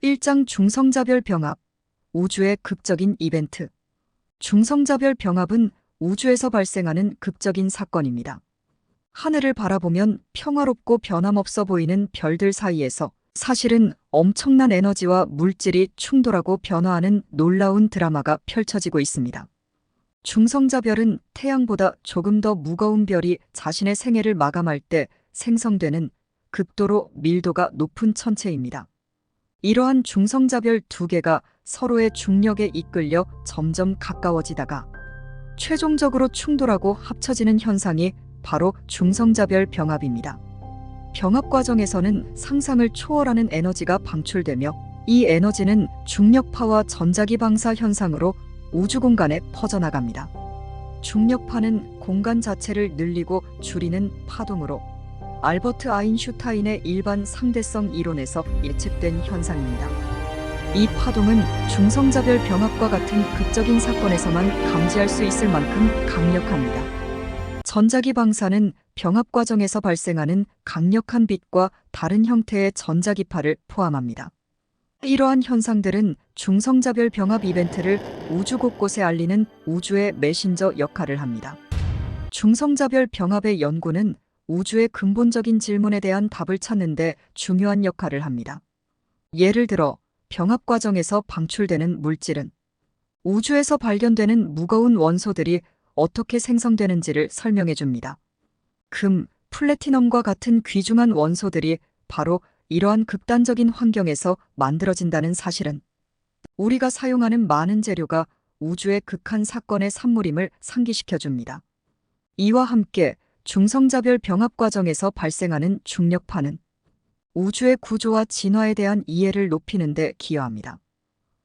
1장 중성자별 병합, 우주의 극적인 이벤트. 중성자별 병합은 우주에서 발생하는 극적인 사건입니다. 하늘을 바라보면 평화롭고 변함없어 보이는 별들 사이에서 사실은 엄청난 에너지와 물질이 충돌하고 변화하는 놀라운 드라마가 펼쳐지고 있습니다. 중성자별은 태양보다 조금 더 무거운 별이 자신의 생애를 마감할 때 생성되는 극도로 밀도가 높은 천체입니다. 이러한 중성자별 두 개가 서로의 중력에 이끌려 점점 가까워지다가 최종적으로 충돌하고 합쳐지는 현상이 바로 중성자별 병합입니다. 병합 과정에서는 상상을 초월하는 에너지가 방출되며 이 에너지는 중력파와 전자기 방사 현상으로 우주 공간에 퍼져나갑니다. 중력파는 공간 자체를 늘리고 줄이는 파동으로 알버트 아인슈타인의 일반 상대성 이론에서 예측된 현상입니다. 이 파동은 중성자별 병합과 같은 극적인 사건에서만 감지할 수 있을 만큼 강력합니다. 전자기 방사는 병합 과정에서 발생하는 강력한 빛과 다른 형태의 전자기파를 포함합니다. 이러한 현상들은 중성자별 병합 이벤트를 우주 곳곳에 알리는 우주의 메신저 역할을 합니다. 중성자별 병합의 연구는 우주의 근본적인 질문에 대한 답을 찾는 데 중요한 역할을 합니다. 예를 들어 병합 과정에서 방출되는 물질은 우주에서 발견되는 무거운 원소들이 어떻게 생성되는지를 설명해 줍니다. 금, 플래티넘과 같은 귀중한 원소들이 바로 이러한 극단적인 환경에서 만들어진다는 사실은 우리가 사용하는 많은 재료가 우주의 극한 사건의 산물임을 상기시켜 줍니다. 이와 함께 중성자별 병합 과정에서 발생하는 중력파는 우주의 구조와 진화에 대한 이해를 높이는 데 기여합니다.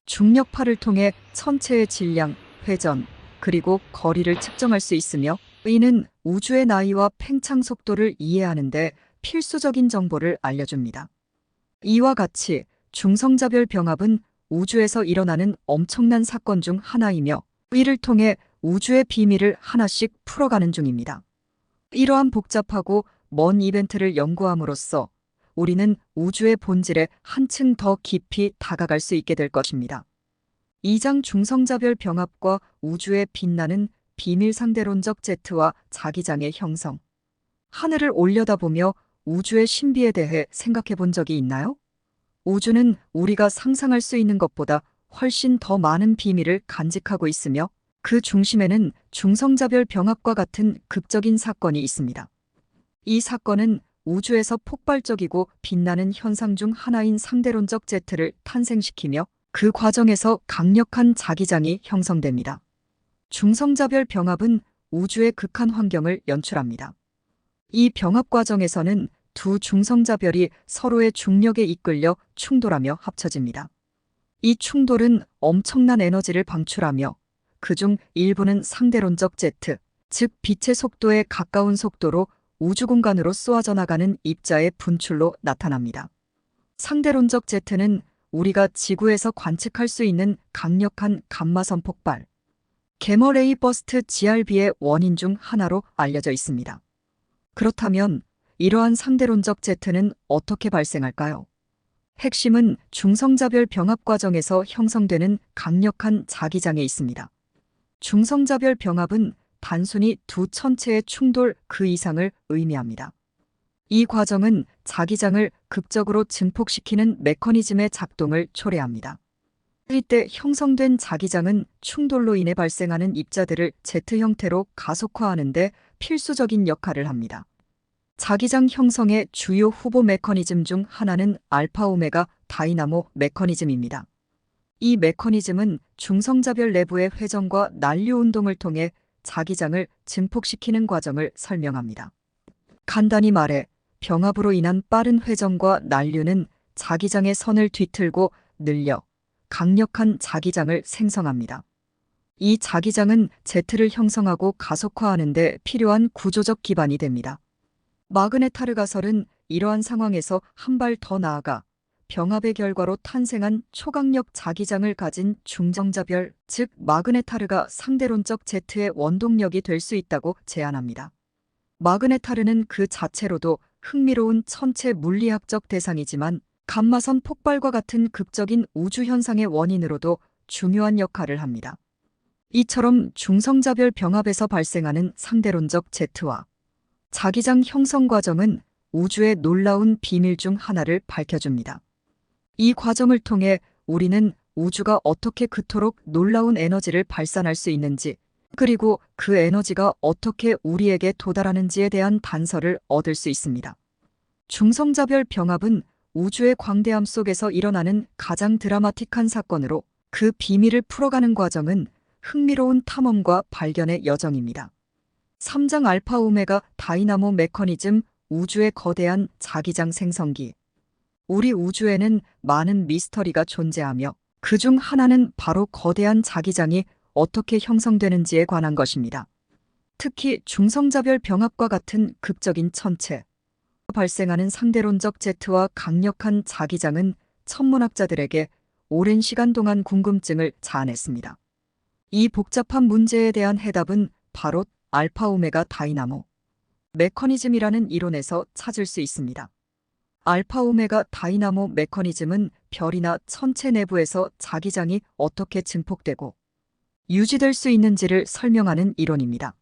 중력파를 통해 천체의 질량, 회전, 그리고 거리를 측정할 수 있으며 이는 우주의 나이와 팽창 속도를 이해하는 데 필수적인 정보를 알려줍니다. 이와 같이 중성자별 병합은 우주에서 일어나는 엄청난 사건 중 하나이며 이를 통해 우주의 비밀을 하나씩 풀어가는 중입니다. 이러한 복잡하고 먼 이벤트를 연구함으로써 우리는 우주의 본질에 한층 더 깊이 다가갈 수 있게 될 것입니다. 2장 중성자별 병합과 우주의 빛나는 비밀 상대론적 제트와 자기장의 형성. 하늘을 올려다보며 우주의 신비에 대해 생각해 본 적이 있나요? 우주는 우리가 상상할 수 있는 것보다 훨씬 더 많은 비밀을 간직하고 있으며 그 중심에는 중성자별 병합과 같은 극적인 사건이 있습니다. 이 사건은 우주에서 폭발적이고 빛나는 현상 중 하나인 상대론적 제트를 탄생시키며 그 과정에서 강력한 자기장이 형성됩니다. 중성자별 병합은 우주의 극한 환경을 연출합니다. 이 병합 과정에서는 두 중성자별이 서로의 중력에 이끌려 충돌하며 합쳐집니다. 이 충돌은 엄청난 에너지를 방출하며 그중 일부는 상대론적 제트, 즉 빛의 속도에 가까운 속도로 우주 공간으로 쏘아져 나가는 입자의 분출로 나타납니다. 상대론적 제트는 우리가 지구에서 관측할 수 있는 강력한 감마선 폭발, 게머레이 버스트 GRB의 원인 중 하나로 알려져 있습니다. 그렇다면 이러한 상대론적 제트는 어떻게 발생할까요? 핵심은 중성자별 병합 과정에서 형성되는 강력한 자기장에 있습니다. 중성자별 병합은 단순히 두 천체의 충돌 그 이상을 의미합니다. 이 과정은 자기장을 극적으로 증폭시키는 메커니즘의 작동을 초래합니다. 이때 형성된 자기장은 충돌로 인해 발생하는 입자들을 제트 형태로 가속화하는 데 필수적인 역할을 합니다. 자기장 형성의 주요 후보 메커니즘 중 하나는 알파 오메가 다이나모 메커니즘입니다. 이 메커니즘은 중성자별 내부의 회전과 난류 운동을 통해 자기장을 증폭시키는 과정을 설명합니다. 간단히 말해 병합으로 인한 빠른 회전과 난류는 자기장의 선을 뒤틀고 늘려 강력한 자기장을 생성합니다. 이 자기장은 제트를 형성하고 가속화하는 데 필요한 구조적 기반이 됩니다. 마그네타르 가설은 이러한 상황에서 한 발 더 나아가 병합의 결과로 탄생한 초강력 자기장을 가진 중성자별, 즉 마그네타르가 상대론적 제트의 원동력이 될 수 있다고 제안합니다. 마그네타르는 그 자체로도 흥미로운 천체 물리학적 대상이지만 감마선 폭발과 같은 극적인 우주 현상의 원인으로도 중요한 역할을 합니다. 이처럼 중성자별 병합에서 발생하는 상대론적 제트와 자기장 형성 과정은 우주의 놀라운 비밀 중 하나를 밝혀줍니다. 이 과정을 통해 우리는 우주가 어떻게 그토록 놀라운 에너지를 발산할 수 있는지, 그리고 그 에너지가 어떻게 우리에게 도달하는지에 대한 단서를 얻을 수 있습니다. 중성자별 병합은 우주의 광대함 속에서 일어나는 가장 드라마틱한 사건으로 그 비밀을 풀어가는 과정은 흥미로운 탐험과 발견의 여정입니다. 3장 알파 오메가 다이나모 메커니즘 우주의 거대한 자기장 생성기. 우리 우주에는 많은 미스터리가 존재하며 그중 하나는 바로 거대한 자기장이 어떻게 형성되는지에 관한 것입니다. 특히 중성자별 병합과 같은 극적인 천체, 발생하는 상대론적 제트와 강력한 자기장은 천문학자들에게 오랜 시간 동안 궁금증을 자아냈습니다. 이 복잡한 문제에 대한 해답은 바로 알파 오메가 다이나모 메커니즘이라는 이론에서 찾을 수 있습니다. 알파 오메가 다이나모 메커니즘은 별이나 천체 내부에서 자기장이 어떻게 증폭되고 유지될 수 있는지를 설명하는 이론입니다.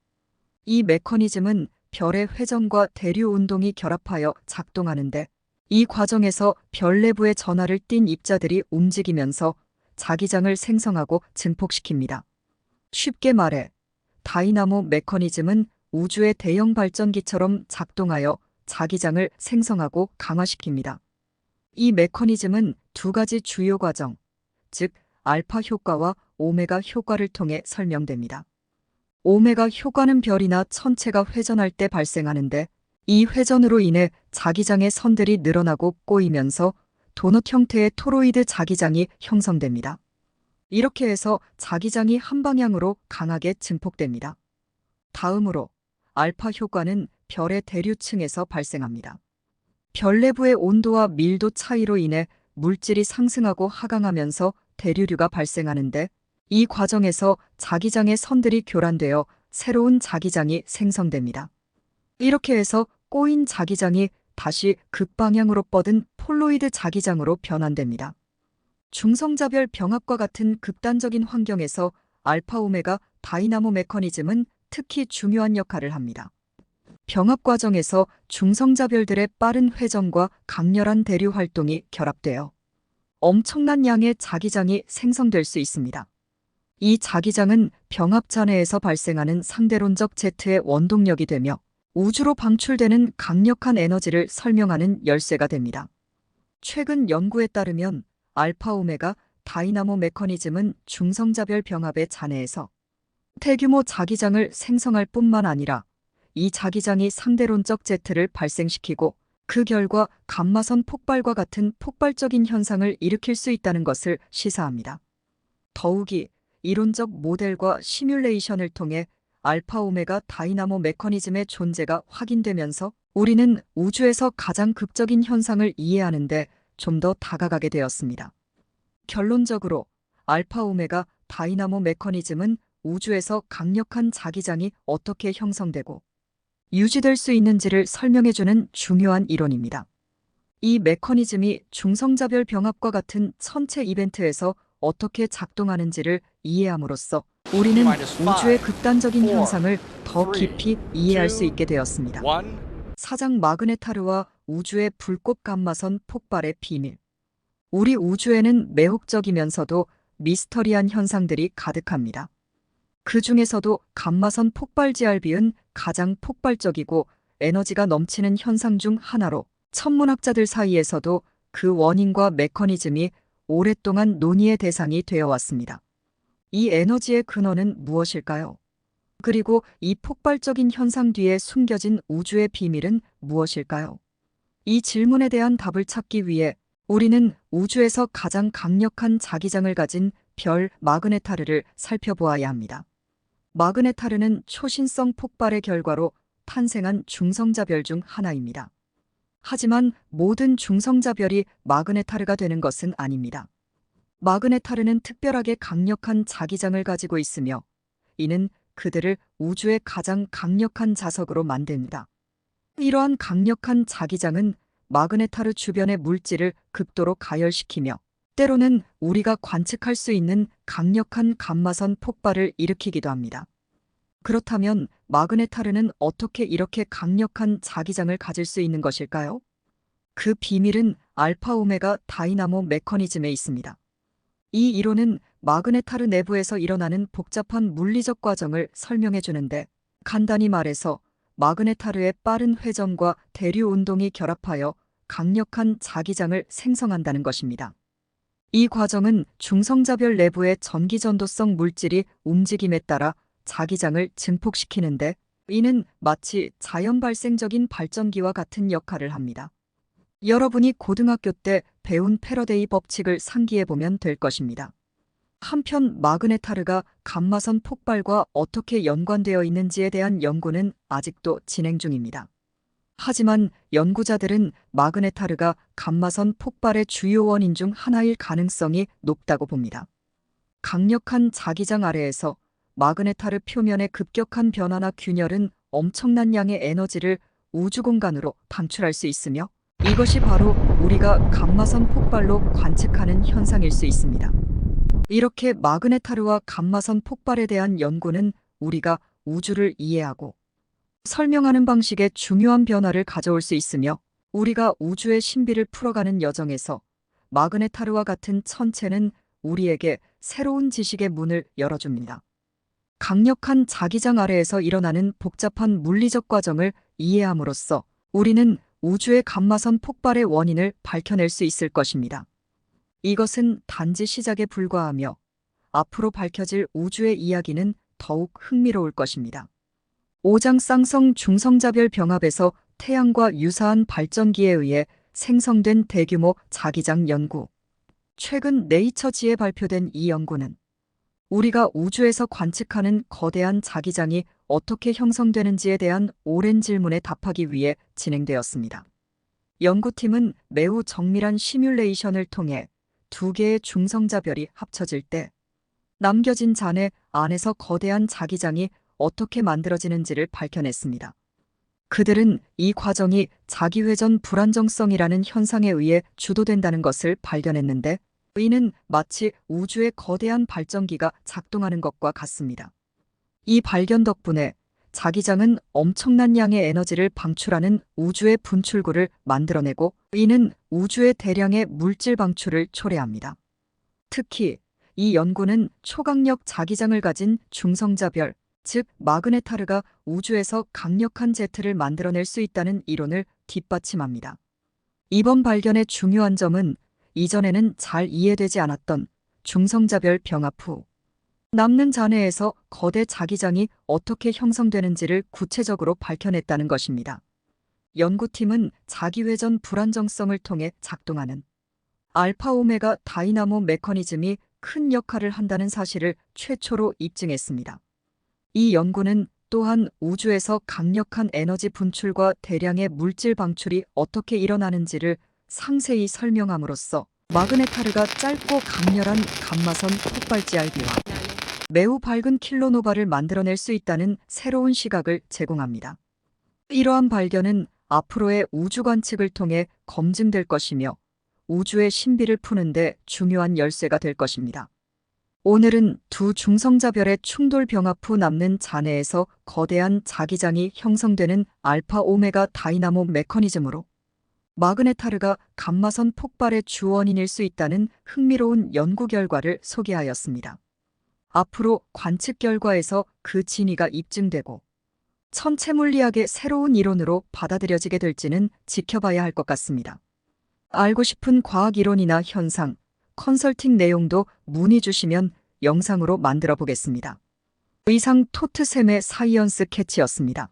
이 메커니즘은 별의 회전과 대류 운동이 결합하여 작동하는데, 이 과정에서 별 내부의 전하를 띤 입자들이 움직이면서 자기장을 생성하고 증폭시킵니다. 쉽게 말해 다이나모 메커니즘은 우주의 대형 발전기처럼 작동하여 자기장을 생성하고 강화시킵니다. 이 메커니즘은 두 가지 주요 과정, 즉 알파 효과와 오메가 효과를 통해 설명됩니다. 오메가 효과는 별이나 천체가 회전할 때 발생하는데, 이 회전으로 인해 자기장의 선들이 늘어나고 꼬이면서 도넛 형태의 토로이드 자기장이 형성됩니다. 이렇게 해서 자기장이 한 방향으로 강하게 증폭됩니다. 다음으로 알파 효과는 별의 대류층에서 발생합니다. 별 내부의 온도와 밀도 차이로 인해 물질이 상승하고 하강하면서 대류류가 발생하는데, 이 과정에서 자기장의 선들이 교란되어 새로운 자기장이 생성됩니다. 이렇게 해서 꼬인 자기장이 다시 극방향으로 뻗은 폴로이드 자기장으로 변환됩니다. 중성자별 병합과 같은 극단적인 환경에서 알파 오메가 다이나모 메커니즘은 특히 중요한 역할을 합니다. 병합 과정에서 중성자별들의 빠른 회전과 강렬한 대류 활동이 결합되어 엄청난 양의 자기장이 생성될 수 있습니다. 이 자기장은 병합 잔해에서 발생하는 상대론적 제트의 원동력이 되며 우주로 방출되는 강력한 에너지를 설명하는 열쇠가 됩니다. 최근 연구에 따르면 알파 오메가 다이나모 메커니즘은 중성자별 병합의 잔해에서 대규모 자기장을 생성할 뿐만 아니라 이 자기장이 상대론적 제트를 발생시키고 그 결과 감마선 폭발과 같은 폭발적인 현상을 일으킬 수 있다는 것을 시사합니다. 더욱이 이론적 모델과 시뮬레이션을 통해 알파 오메가 다이나모 메커니즘의 존재가 확인되면서 우리는 우주에서 가장 극적인 현상을 이해하는 데 좀 더 다가가게 되었습니다. 결론적으로 알파 오메가 다이나모 메커니즘은 우주에서 강력한 자기장이 어떻게 형성되고 유지될 수 있는지를 설명해주는 중요한 이론입니다. 이 메커니즘이 중성자별 병합과 같은 천체 이벤트에서 어떻게 작동하는지를 이해함으로써 우리는 우주의 극단적인 현상을 더 깊이 이해할 수 있게 되었습니다. 사장 마그네타르와 우주의 불꽃 감마선 폭발의 비밀. 우리 우주에는 매혹적이면서도 미스터리한 현상들이 가득합니다. 그 중에서도 감마선 폭발 GRB은 가장 폭발적이고 에너지가 넘치는 현상 중 하나로 천문학자들 사이에서도 그 원인과 메커니즘이 오랫동안 논의의 대상이 되어 왔습니다. 이 에너지의 근원은 무엇일까요? 그리고 이 폭발적인 현상 뒤에 숨겨진 우주의 비밀은 무엇일까요? 이 질문에 대한 답을 찾기 위해 우리는 우주에서 가장 강력한 자기장을 가진 별 마그네타르를 살펴보아야 합니다. 마그네타르는 초신성 폭발의 결과로 탄생한 중성자별 중 하나입니다. 하지만 모든 중성자별이 마그네타르가 되는 것은 아닙니다. 마그네타르는 특별하게 강력한 자기장을 가지고 있으며 이는 그들을 우주의 가장 강력한 자석으로 만듭니다. 이러한 강력한 자기장은 마그네타르 주변의 물질을 극도로 가열시키며 때로는 우리가 관측할 수 있는 강력한 감마선 폭발을 일으키기도 합니다. 그렇다면 마그네타르는 어떻게 이렇게 강력한 자기장을 가질 수 있는 것일까요? 그 비밀은 알파 오메가 다이나모 메커니즘에 있습니다. 이 이론은 마그네타르 내부에서 일어나는 복잡한 물리적 과정을 설명해 주는데, 간단히 말해서 마그네타르의 빠른 회전과 대류 운동이 결합하여 강력한 자기장을 생성한다는 것입니다. 이 과정은 중성자별 내부의 전기전도성 물질이 움직임에 따라 자기장을 증폭시키는데, 이는 마치 자연 발생적인 발전기와 같은 역할을 합니다. 여러분이 고등학교 때 배운 패러데이 법칙을 상기해 보면 될 것입니다. 한편 마그네타르가 감마선 폭발과 어떻게 연관되어 있는지에 대한 연구는 아직도 진행 중입니다. 하지만 연구자들은 마그네타르가 감마선 폭발의 주요 원인 중 하나일 가능성이 높다고 봅니다. 강력한 자기장 아래에서 마그네타르 표면의 급격한 변화나 균열은 엄청난 양의 에너지를 우주 공간으로 방출할 수 있으며, 이것이 바로 우리가 감마선 폭발로 관측하는 현상일 수 있습니다. 이렇게 마그네타르와 감마선 폭발에 대한 연구는 우리가 우주를 이해하고 설명하는 방식에 중요한 변화를 가져올 수 있으며, 우리가 우주의 신비를 풀어가는 여정에서 마그네타르와 같은 천체는 우리에게 새로운 지식의 문을 열어줍니다. 강력한 자기장 아래에서 일어나는 복잡한 물리적 과정을 이해함으로써 우리는 우주의 감마선 폭발의 원인을 밝혀낼 수 있을 것입니다. 이것은 단지 시작에 불과하며 앞으로 밝혀질 우주의 이야기는 더욱 흥미로울 것입니다. 5장 쌍성 중성자별 병합에서 태양과 유사한 발전기에 의해 생성된 대규모 자기장 연구. 최근 네이처지에 발표된 이 연구는 우리가 우주에서 관측하는 거대한 자기장이 어떻게 형성되는지에 대한 오랜 질문에 답하기 위해 진행되었습니다. 연구팀은 매우 정밀한 시뮬레이션을 통해 두 개의 중성자별이 합쳐질 때 남겨진 잔해 안에서 거대한 자기장이 어떻게 만들어지는지를 밝혀냈습니다. 그들은 이 과정이 자기회전 불안정성이라는 현상에 의해 주도된다는 것을 발견했는데, 이는 마치 우주의 거대한 발전기가 작동하는 것과 같습니다. 이 발견 덕분에 자기장은 엄청난 양의 에너지를 방출하는 우주의 분출구를 만들어내고, 이는 우주의 대량의 물질 방출을 초래합니다. 특히 이 연구는 초강력 자기장을 가진 중성자별, 즉 마그네타르가 우주에서 강력한 제트를 만들어낼 수 있다는 이론을 뒷받침합니다. 이번 발견의 중요한 점은 이전에는 잘 이해되지 않았던 중성자별 병합 후 남는 잔해에서 거대 자기장이 어떻게 형성되는지를 구체적으로 밝혀냈다는 것입니다. 연구팀은 자기회전 불안정성을 통해 작동하는 알파 오메가 다이나모 메커니즘이 큰 역할을 한다는 사실을 최초로 입증했습니다. 이 연구는 또한 우주에서 강력한 에너지 분출과 대량의 물질 방출이 어떻게 일어나는지를 상세히 설명함으로써 마그네타르가 짧고 강렬한 감마선 폭발지RB와 매우 밝은 킬로노바를 만들어낼 수 있다는 새로운 시각을 제공합니다. 이러한 발견은 앞으로의 우주 관측을 통해 검증될 것이며 우주의 신비를 푸는 데 중요한 열쇠가 될 것입니다. 오늘은 두 중성자별의 충돌 병합 후 남는 잔해에서 거대한 자기장이 형성되는 알파 오메가 다이나모 메커니즘으로 마그네타르가 감마선 폭발의 주원인일 수 있다는 흥미로운 연구 결과를 소개하였습니다. 앞으로 관측 결과에서 그 진위가 입증되고 천체 물리학의 새로운 이론으로 받아들여지게 될지는 지켜봐야 할 것 같습니다. 알고 싶은 과학 이론이나 현상, 컨설팅 내용도 문의 주시면 영상으로 만들어 보겠습니다. 이상 토트샘의 사이언스 캐치였습니다.